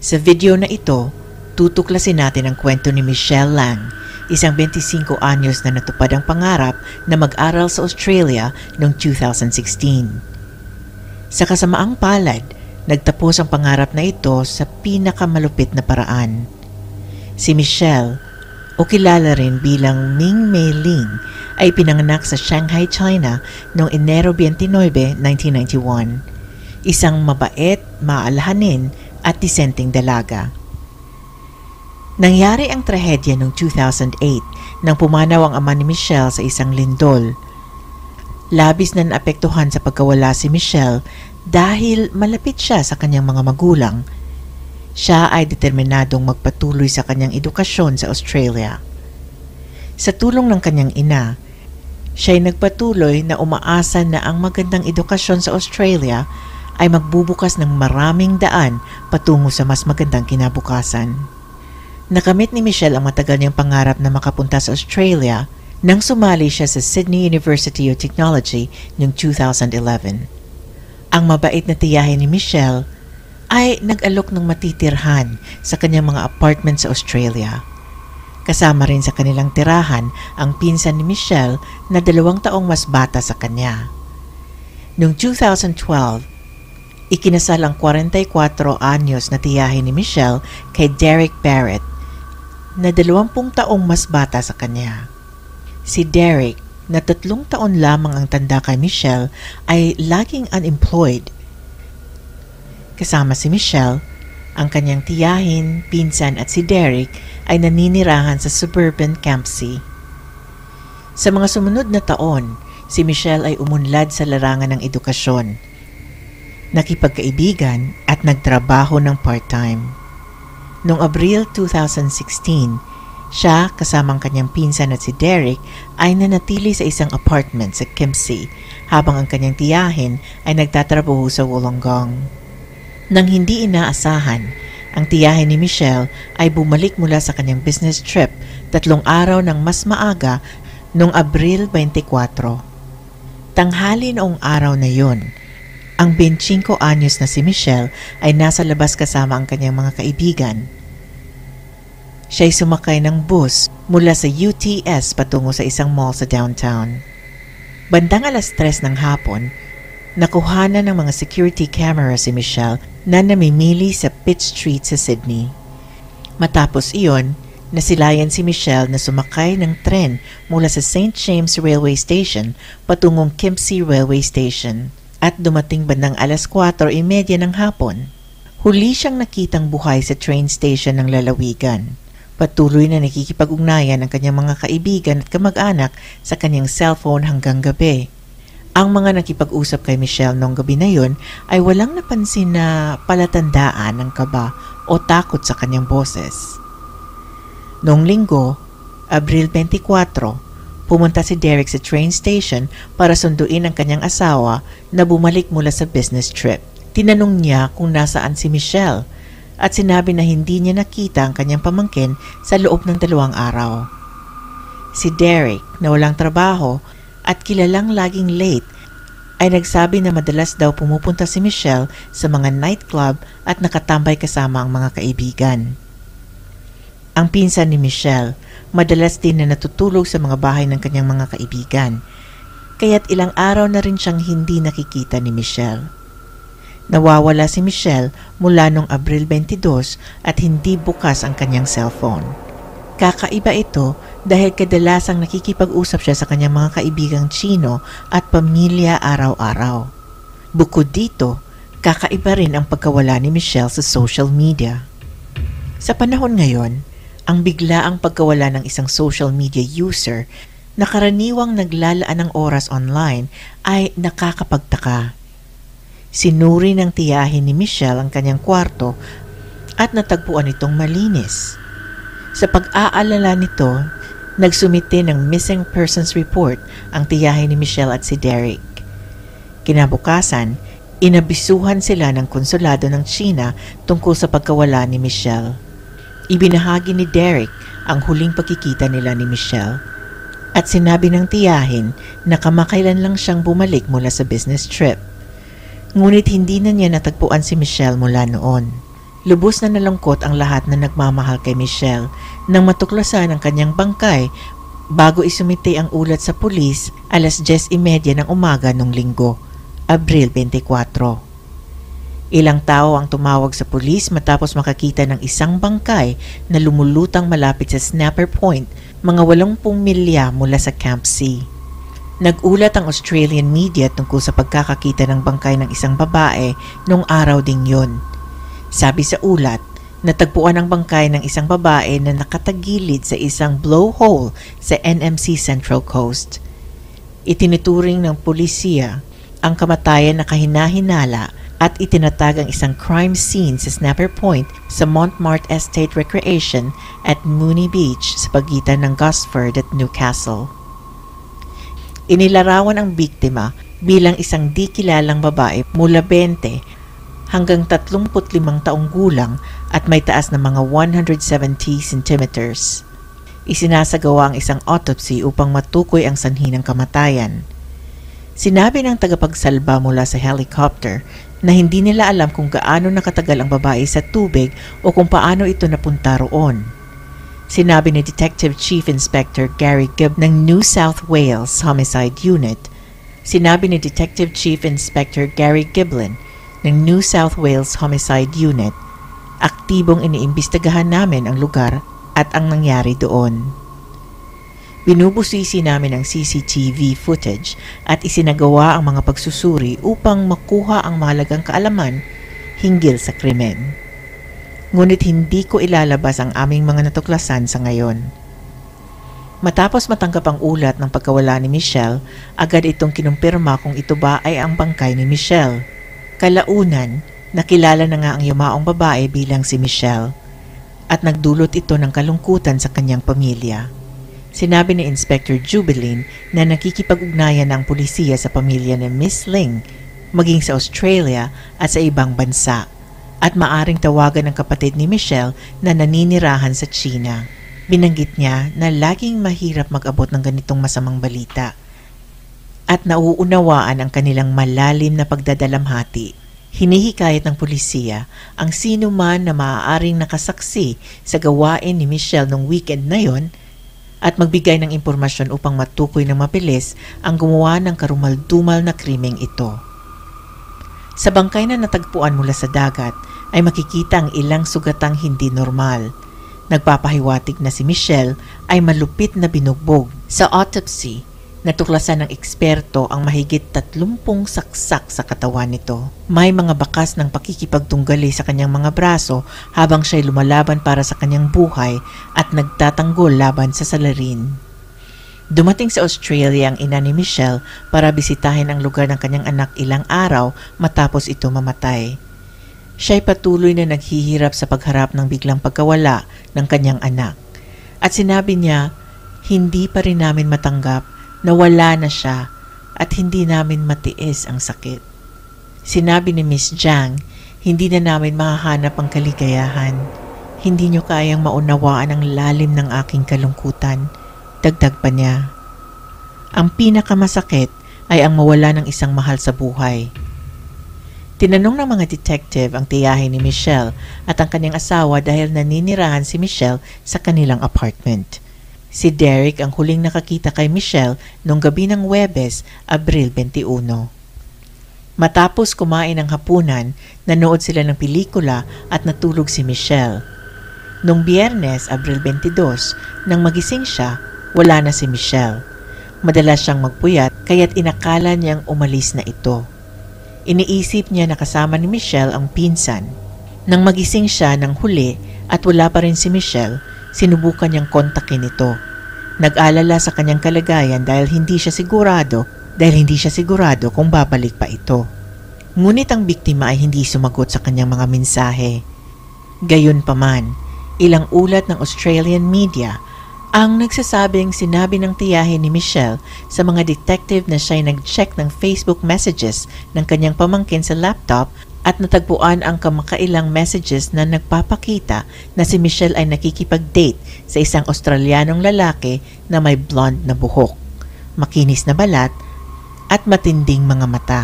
Sa video na ito, tutuklasin natin ang kwento ni Michelle Lang, isang 25 anyos na natupad ang pangarap na mag-aral sa Australia noong 2016. Sa kasamaang palad, nagtapos ang pangarap na ito sa pinakamalupit na paraan. Si Michelle, o kilala rin bilang Ming Mei Ling, ay pinanganak sa Shanghai, China noong Enero 29, 1991. Isang mabait, maalhanin at disenteng dalaga. Nangyari ang trahedya noong 2008 nang pumanaw ang ama ni Michelle sa isang lindol. Labis na naapektuhan sa pagkawala si Michelle dahil malapit siya sa kanyang mga magulang. Siya ay determinadong magpatuloy sa kanyang edukasyon sa Australia. Sa tulong ng kanyang ina, siya ay nagpatuloy na umaasa na ang magandang edukasyon sa Australia ay magbubukas ng maraming daan patungo sa mas magandang kinabukasan. Nakamit ni Michelle ang matagal niyang pangarap na makapunta sa Australia nang sumali siya sa Sydney University of Technology noong 2011. Ang mabait na tiyahin ni Michelle ay nag-alok ng matitirhan sa kanyang mga apartment sa Australia. Kasama rin sa kanilang tirahan ang pinsan ni Michelle na 2 taong mas bata sa kanya. Noong 2012, ikinasal ang 44 anyos na tiyahin ni Michelle kay Derek Barrett, na 20 taong mas bata sa kanya. Si Derek, na 3 taon lamang ang tanda kay Michelle, ay laging unemployed. Kasama si Michelle, ang kanyang tiyahin, pinsan at si Derek ay naninirahan sa suburban Campsie. Sa mga sumunod na taon, si Michelle ay umunlad sa larangan ng edukasyon, nakipagkaibigan at nagtrabaho ng part-time. Noong Abril 2016, siya kasamang kanyang pinsan at si Derek ay nanatili sa isang apartment sa Campsie habang ang kanyang tiyahin ay nagtatrabaho sa Wollongong. Nang hindi inaasahan, ang tiyahin ni Michelle ay bumalik mula sa kanyang business trip 3 araw ng mas maaga noong Abril 24. Tanghali noong araw na yun, ang 25 anyos na si Michelle ay nasa labas kasama ang kanyang mga kaibigan. Siya ay sumakay ng bus mula sa UTS patungo sa isang mall sa downtown. Bandang 3:00 ng hapon, nakuhanan ng mga security camera si Michelle na namimili sa Pitt Street sa Sydney. Matapos iyon, nasilayan si Michelle na sumakay ng tren mula sa St. James Railway Station patungong Campsie Railway Station. At dumating bandang 4:30 ng hapon. Huli siyang nakitang buhay sa train station ng lalawigan. Patuloy na nakikipag-ugnayan ang kanyang mga kaibigan at kamag-anak sa kanyang cellphone hanggang gabi. Ang mga nakipag-usap kay Michelle noong gabi na yun ay walang napansin na palatandaan ng kaba o takot sa kanyang boses. Noong linggo, Abril 24, pumunta si Derek sa train station para sunduin ang kanyang asawa na bumalik mula sa business trip. Tinanong niya kung nasaan si Michelle at sinabi na hindi niya nakita ang kanyang pamangkin sa loob ng 2 araw. Si Derek, na walang trabaho at kilalang laging late, ay nagsabi na madalas daw pumupunta si Michelle sa mga nightclub at nakatambay kasama ang mga kaibigan. Ang pinsan ni Michelle, madalas din na natutulog sa mga bahay ng kanyang mga kaibigan, kaya't ilang araw na rin siyang hindi nakikita ni Michelle. Nawawala si Michelle mula noong Abril 22 at hindi bukas ang kanyang cellphone. Kakaiba ito dahil kadalasang nakikipag-usap siya sa kanyang mga kaibigang Chino at pamilya araw-araw. Bukod dito, kakaiba rin ang pagkawala ni Michelle sa social media. Sa panahon ngayon, ang biglaang pagkawala ng isang social media user na karaniwang naglalaan ng oras online ay nakakapagtaka. Sinuri ng tiyahin ni Michelle ang kanyang kwarto at natagpuan itong malinis. Sa pag-aalala nito, nagsumite ng missing persons report ang tiyahin ni Michelle at si Derek. Kinabukasan, inabisuhan sila ng konsulado ng China tungkol sa pagkawala ni Michelle. Ibinahagi ni Derek ang huling pagkikita nila ni Michelle at sinabi ng tiyahin na kamakailan lang siyang bumalik mula sa business trip. Ngunit hindi na niya natagpuan si Michelle mula noon. Lubos na nalungkot ang lahat na nagmamahal kay Michelle nang matuklasan ang kanyang bangkay bago isumite ang ulat sa pulis 10:30 ng umaga nung Linggo, Abril 24. Ilang tao ang tumawag sa pulis matapos makakita ng isang bangkay na lumulutang malapit sa Snapper Point, mga 80 milya mula sa Camp C. Nag-ulat ang Australian media tungkol sa pagkakakita ng bangkay ng isang babae noong araw ding yun. Sabi sa ulat, natagpuan ang bangkay ng isang babae na nakatagilid sa isang blowhole sa NMC Central Coast. Itinuturing ng pulisiya ang kamatayan na kahina-hinala at itinatag ang isang crime scene sa Snapper Point sa Montmartre Estate Recreation at Mooney Beach sa pagitan ng Gosford at Newcastle. Inilarawan ang biktima bilang isang di kilalang babae mula 20 hanggang 35 taong gulang at may taas na mga 170 centimeters. Isinasagawa ang isang autopsy upang matukoy ang sanhi ng kamatayan. Sinabi ng tagapagsalba mula sa helicopter na hindi nila alam kung gaano nakatagal ang babae sa tubig o kung paano ito napunta roon. Sinabi ni Detective Chief Inspector Gary Gibb ng New South Wales Homicide Unit. Sinabi ni Detective Chief Inspector Gary Giblin ng New South Wales Homicide Unit, aktibong iniimbestagahan namin ang lugar at ang nangyari doon. Binubusisi namin ang CCTV footage at isinagawa ang mga pagsusuri upang makuha ang mahalagang kaalaman hinggil sa krimen. Ngunit hindi ko ilalabas ang aming mga natuklasan sa ngayon. Matapos matanggap ang ulat ng pagkawala ni Michelle, agad itong kinumpirma kung ito ba ay ang bangkay ni Michelle. Kalaunan, nakilala na nga ang yumaong babae bilang si Michelle at nagdulot ito ng kalungkutan sa kanyang pamilya. Sinabi ni Inspector Jubilin na nakikipag-ugnayan ang pulisiya sa pamilya ni Miss Ling maging sa Australia at sa ibang bansa at maaring tawagan ng kapatid ni Michelle na naninirahan sa China. Binanggit niya na laging mahirap mag-abot ng ganitong masamang balita at nauunawaan ang kanilang malalim na pagdadalamhati. Hinihikayat ng pulisiya ang sino man na maaaring nakasaksi sa gawain ni Michelle nung weekend na yon at magbigay ng impormasyon upang matukoy ng mabilis ang gumawa ng karumal-dumal na krimeng ito. Sa bangkay na natagpuan mula sa dagat ay makikita ang ilang sugatang hindi normal. Nagpapahiwatig na si Michelle ay malupit na binugbog. Sa autopsy, natuklasan ng eksperto ang mahigit 30 saksak sa katawan nito. May mga bakas ng pakikipagtunggali sa kanyang mga braso habang siya'y lumalaban para sa kanyang buhay at nagtatanggol laban sa salarin. Dumating sa Australia ang ina ni Michelle para bisitahin ang lugar ng kanyang anak ilang araw matapos ito mamatay. Siya'y patuloy na naghihirap sa pagharap ng biglang pagkawala ng kanyang anak. At sinabi niya, hindi pa rin namin matanggap na wala na siya at hindi namin matiis ang sakit. Sinabi ni Miss Jiang, hindi na namin mahahanap ang kaligayahan. Hindi niyo kayang maunawaan ang lalim ng aking kalungkutan. Dagdag pa niya. Ang pinakamasakit ay ang mawala ng isang mahal sa buhay. Tinanong ng mga detective ang tiyahin ni Michelle at ang kanyang asawa dahil naninirahan si Michelle sa kanilang apartment. Si Derek ang huling nakakita kay Michelle noong gabi ng Huwebes, Abril 21. Matapos kumain ng hapunan, nanood sila ng pelikula at natulog si Michelle. Noong Biyernes, Abril 22, nang magising siya, wala na si Michelle. Madalas siyang magpuyat kaya't inakala niyang umalis na ito. Iniisip niya na kasama ni Michelle ang pinsan. Nang magising siya ng huli at wala pa rin si Michelle, sinubukan niyang kontakin ito. Nag-alala sa kanyang kalagayan dahil hindi siya sigurado kung babalik pa ito. Ngunit ang biktima ay hindi sumagot sa kanyang mga mensahe. Gayunpaman, ilang ulat ng Australian media ang nagsasabing sinabi ng tiyahin ni Michelle sa mga detective na siya'y nag-check ng Facebook messages ng kanyang pamangkin sa laptop at natagpuan ang kamakailang messages na nagpapakita na si Michelle ay nakikipag-date sa isang Australianong lalaki na may blonde na buhok, makinis na balat at matinding mga mata.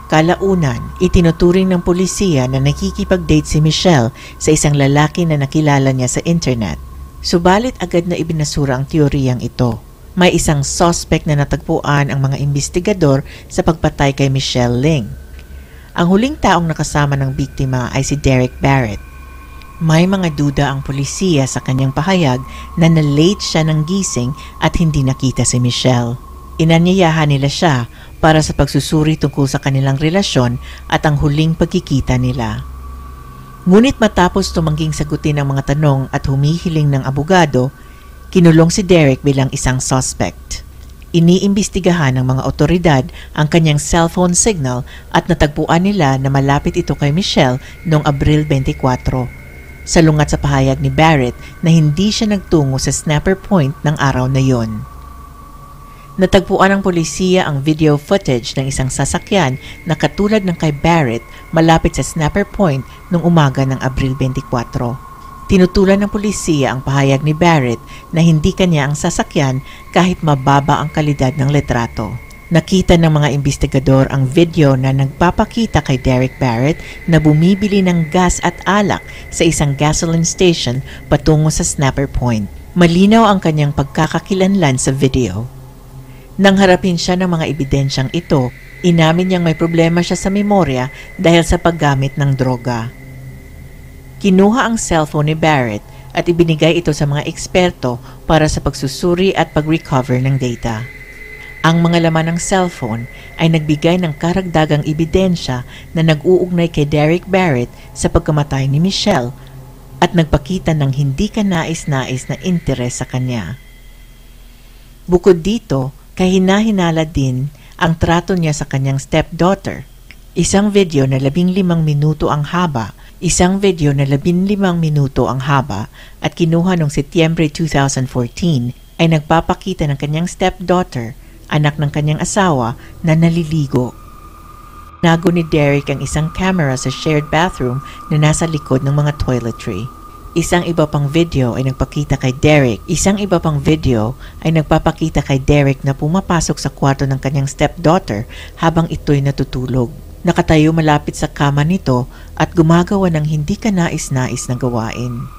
Kalaunan, itinuturing ng pulisiya na nakikipag-date si Michelle sa isang lalaki na nakilala niya sa internet. Subalit agad na ibinasura ang teoryang ito. May isang suspect na natagpuan ang mga investigador sa pagpatay kay Michelle Ling. Ang huling taong nakasama ng biktima ay si Derek Barrett. May mga duda ang pulisiya sa kanyang pahayag na na-late siya ng gising at hindi nakita si Michelle. Inanyayahan nila siya para sa pagsusuri tungkol sa kanilang relasyon at ang huling pagkikita nila. Ngunit matapos tumangging sagutin ang mga tanong at humihiling ng abogado, kinulong si Derek bilang isang suspect. Iniimbestigahan ng mga otoridad ang kanyang cellphone signal at natagpuan nila na malapit ito kay Michelle noong Abril 24. Salungat sa pahayag ni Barrett na hindi siya nagtungo sa snapper point ng araw na yon. Natagpuan ng pulisiya ang video footage ng isang sasakyan na katulad ng kay Barrett malapit sa snapper point noong umaga ng Abril 24. Tinutulan ng pulisiya ang pahayag ni Barrett na hindi kanya ang sasakyan kahit mababa ang kalidad ng litrato. Nakita ng mga investigador ang video na nagpapakita kay Derek Barrett na bumibili ng gas at alak sa isang gasoline station patungo sa snapper point. Malinaw ang kanyang pagkakakilanlan sa video. Nang harapin siya ng mga ebidensyang ito, inamin niyang may problema siya sa memorya dahil sa paggamit ng droga. Kinuha ang cellphone ni Barrett at ibinigay ito sa mga eksperto para sa pagsusuri at pag-recover ng data. Ang mga laman ng cellphone ay nagbigay ng karagdagang ebidensya na nag-uugnay kay Derek Barrett sa pagkamatay ni Michelle at nagpakita ng hindi kanais-nais na interes sa kanya. Bukod dito, kahina-hinala din ang trato niya sa kanyang stepdaughter. Isang video na 15 minuto ang haba at kinuha noong Setyembre 2014 ay nagpapakita ng kanyang stepdaughter, anak ng kanyang asawa, na naliligo. Nago ni Derek ang isang camera sa shared bathroom na nasa likod ng mga toiletry. Isang iba pang video ay nagpapakita kay Derek na pumapasok sa kwarto ng kanyang stepdaughter habang ito'y natutulog. Nakatayo malapit sa kama nito at gumagawa ng hindi kanais-nais na gawain.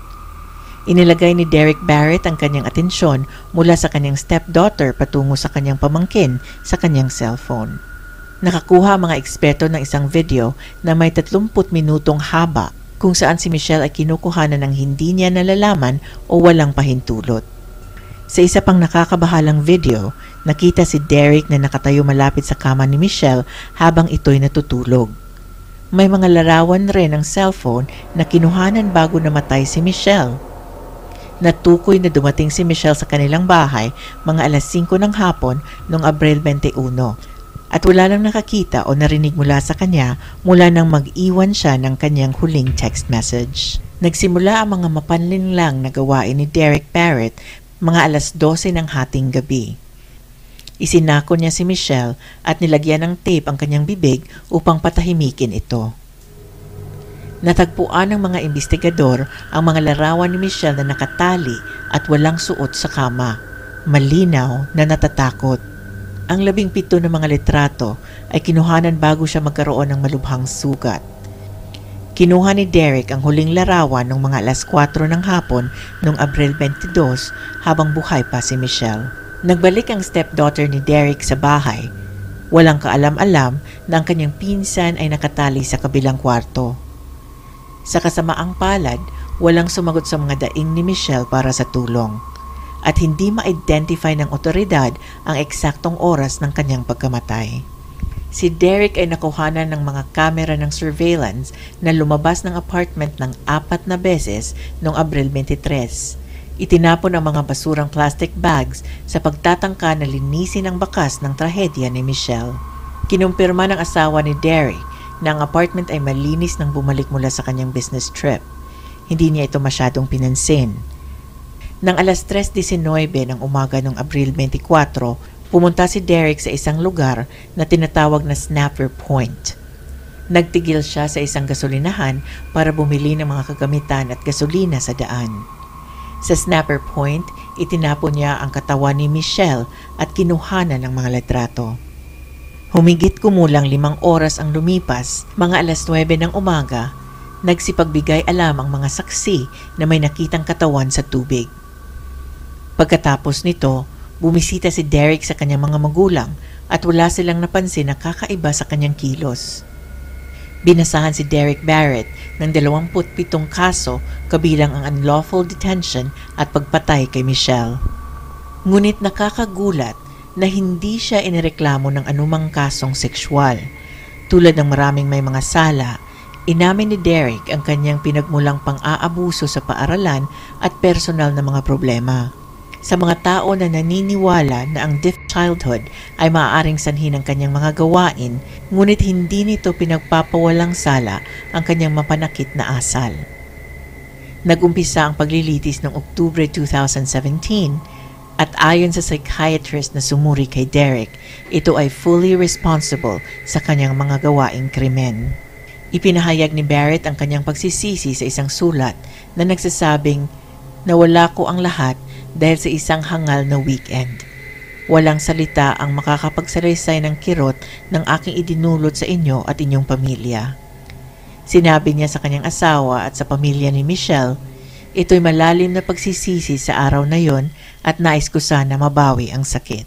Inilagay ni Derek Barrett ang kanyang atensyon mula sa kanyang stepdaughter patungo sa kanyang pamangkin sa kanyang cellphone. Nakakuha ang mga eksperto ng isang video na may 30 minutong haba kung saan si Michelle ay kinukuhanan ng hindi niya nalalaman o walang pahintulot. Sa isa pang nakakabahalang video, nakita si Derek na nakatayo malapit sa kama ni Michelle habang ito'y natutulog. May mga larawan rin ng cellphone na kinuhanan bago namatay si Michelle. Natukoy na dumating si Michelle sa kanilang bahay mga alas 5 ng hapon noong Abril 21. At wala nang nakakita o narinig mula sa kanya mula nang mag-iwan siya ng kanyang huling text message. Nagsimula ang mga mapanlinlang na gawain ni Derek Barrett mga alas 12 ng hating gabi. Isinako niya si Michelle at nilagyan ng tape ang kanyang bibig upang patahimikin ito. Natagpuan ng mga investigador ang mga larawan ni Michelle na nakatali at walang suot sa kama. Malinaw na natatakot. Ang 17 na mga litrato ay kinuhanan bago siya magkaroon ng malubhang sugat. Kinuha ni Derek ang huling larawan noong mga alas 4 ng hapon noong Abril 22 habang buhay pa si Michelle. Nagbalik ang stepdaughter ni Derek sa bahay. Walang kaalam-alam na ang kanyang pinsan ay nakatali sa kabilang kwarto. Sa kasamaang palad, walang sumagot sa mga daing ni Michelle para sa tulong. At hindi ma-identify ng otoridad ang eksaktong oras ng kanyang pagkamatay. Si Derek ay nakuhanan ng mga kamera ng surveillance na lumabas ng apartment ng 4 na beses noong Abril 23. Itinapon ang mga basurang plastic bags sa pagtatangka na linisin ang bakas ng trahedya ni Michelle. Kinumpirma ng asawa ni Derek na ang apartment ay malinis nang bumalik mula sa kanyang business trip. Hindi niya ito masyadong pinansin. Nang alas 3:19 ng umaga ng Abril 24, pumunta si Derek sa isang lugar na tinatawag na Snapper Point. Nagtigil siya sa isang gasolinahan para bumili ng mga kagamitan at gasolina sa daan. Sa Snapper Point, itinapon niya ang katawan ni Michelle at kinuhanan ng mga litrato. Humigit kumulang 5 oras ang lumipas, mga 9:00 ng umaga, nagsipagbigay alam ang mga saksi na may nakitang katawan sa tubig. Pagkatapos nito, bumisita si Derek sa kanyang mga magulang at wala silang napansin na kakaiba sa kanyang kilos. Binasahan si Derek Barrett ng 27 kaso kabilang ang unlawful detention at pagpatay kay Michelle. Ngunit nakakagulat na hindi siya inireklamo ng anumang kasong sexual. Tulad ng maraming may mga sala, inamin ni Derek ang kanyang pinagmulang pang-aabuso sa paaralan at personal na mga problema. Sa mga tao na naniniwala na ang difficult childhood ay maaaring sanhi ng kanyang mga gawain, ngunit hindi nito pinagpapawalang sala ang kanyang mapanakit na asal. Nagumpisa ang paglilitis noong Oktubre 2017 at ayon sa psychiatrist na sumuri kay Derek, ito ay fully responsible sa kanyang mga gawaing krimen. Ipinahayag ni Barrett ang kanyang pagsisisi sa isang sulat na nagsasabing, "Nawala ko ang lahat dahil sa isang hangal na weekend. Walang salita ang makakapagsalaysay ng kirot ng aking idinulot sa inyo at inyong pamilya." Sinabi niya sa kanyang asawa at sa pamilya ni Michelle, "Ito'y malalim na pagsisisi sa araw na yon at nais ko sana mabawi ang sakit.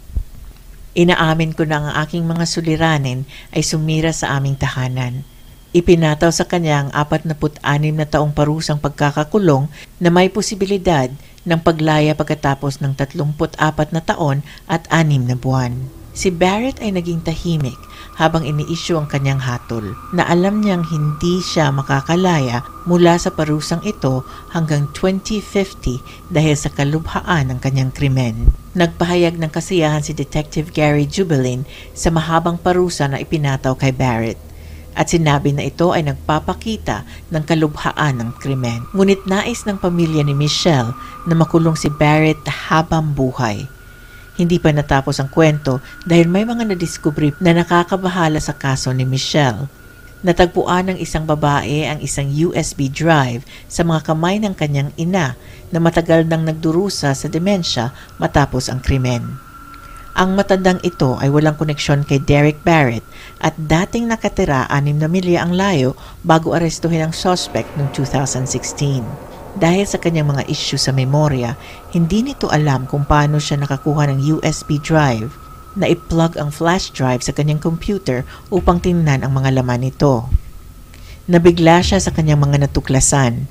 Inaamin ko na ang aking mga suliranin ay sumira sa aming tahanan." Ipinataw sa kanya ang 46 na taong parusang pagkakakulong na may posibilidad ng paglaya pagkatapos ng 34 na taon at 6 na buwan. Si Barrett ay naging tahimik habang iniisyu ang kanyang hatol na alam niyang hindi siya makakalaya mula sa parusang ito hanggang 2050 dahil sa kalubhaan ng kanyang krimen. Nagpahayag ng kasiyahan si Detective Gary Jubelin sa mahabang parusa na ipinataw kay Barrett at sinabi na ito ay nagpapakita ng kalubhaan ng krimen. Ngunit nais ng pamilya ni Michelle na makulong si Barrett habang buhay. Hindi pa natapos ang kwento dahil may mga nadiskubre na nakakabahala sa kaso ni Michelle. Natagpuan ng isang babae ang isang USB drive sa mga kamay ng kanyang ina na matagal nang nagdurusa sa demensya matapos ang krimen. Ang matandang ito ay walang koneksyon kay Derek Barrett at dating nakatira 6 na milya ang layo bago arestuhin ang suspect noong 2016. Dahil sa kanyang mga issue sa memorya, hindi nito alam kung paano siya nakakuha ng USB drive na i-plug ang flash drive sa kanyang computer upang tingnan ang mga laman nito. Nabigla siya sa kanyang mga natuklasan,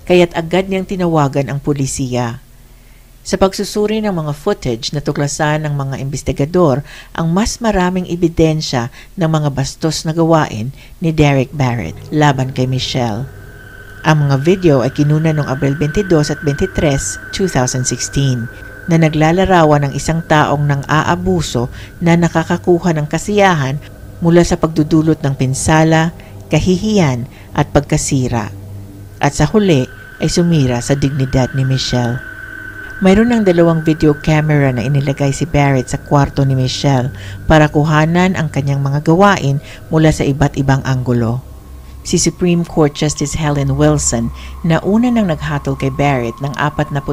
kaya't agad niyang tinawagan ang pulisiya. Sa pagsusuri ng mga footage na tuklasan ng mga investigador ang mas maraming ebidensya ng mga bastos na gawain ni Derek Barrett laban kay Michelle. Ang mga video ay kinuna noong Abril 22 at 23, 2016 na naglalarawan ng isang taong nang aabuso na nakakakuha ng kasiyahan mula sa pagdudulot ng pinsala, kahihiyan at pagkasira. At sa huli ay sumira sa dignidad ni Michelle. Mayroon ng 2 video camera na inilagay si Barrett sa kwarto ni Michelle para kuhanan ang kanyang mga gawain mula sa iba't ibang anggulo. Si Supreme Court Justice Helen Wilson na una nang naghatol kay Barrett ng 46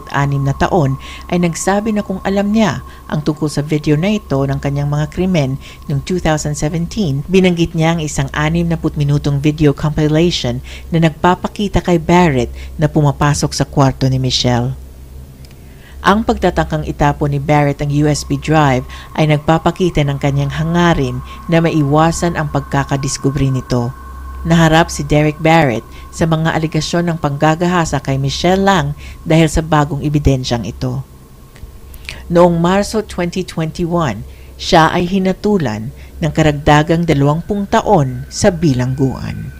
na taon ay nagsabi na kung alam niya ang tungkol sa video na ito ng kanyang mga krimen noong 2017, binanggit niya ang isang 60 minutong video compilation na nagpapakita kay Barrett na pumapasok sa kwarto ni Michelle. Ang pagtatangkang itapon ni Barrett ang USB drive ay nagpapakita ng kanyang hangarin na maiwasan ang pagkakadiskubre nito. Naharap si Derek Barrett sa mga aligasyon ng panggagahasa kay Michelle lang dahil sa bagong ebidensyang ito. Noong Marso 2021, siya ay hinatulan ng karagdagang 20 taon sa bilangguan.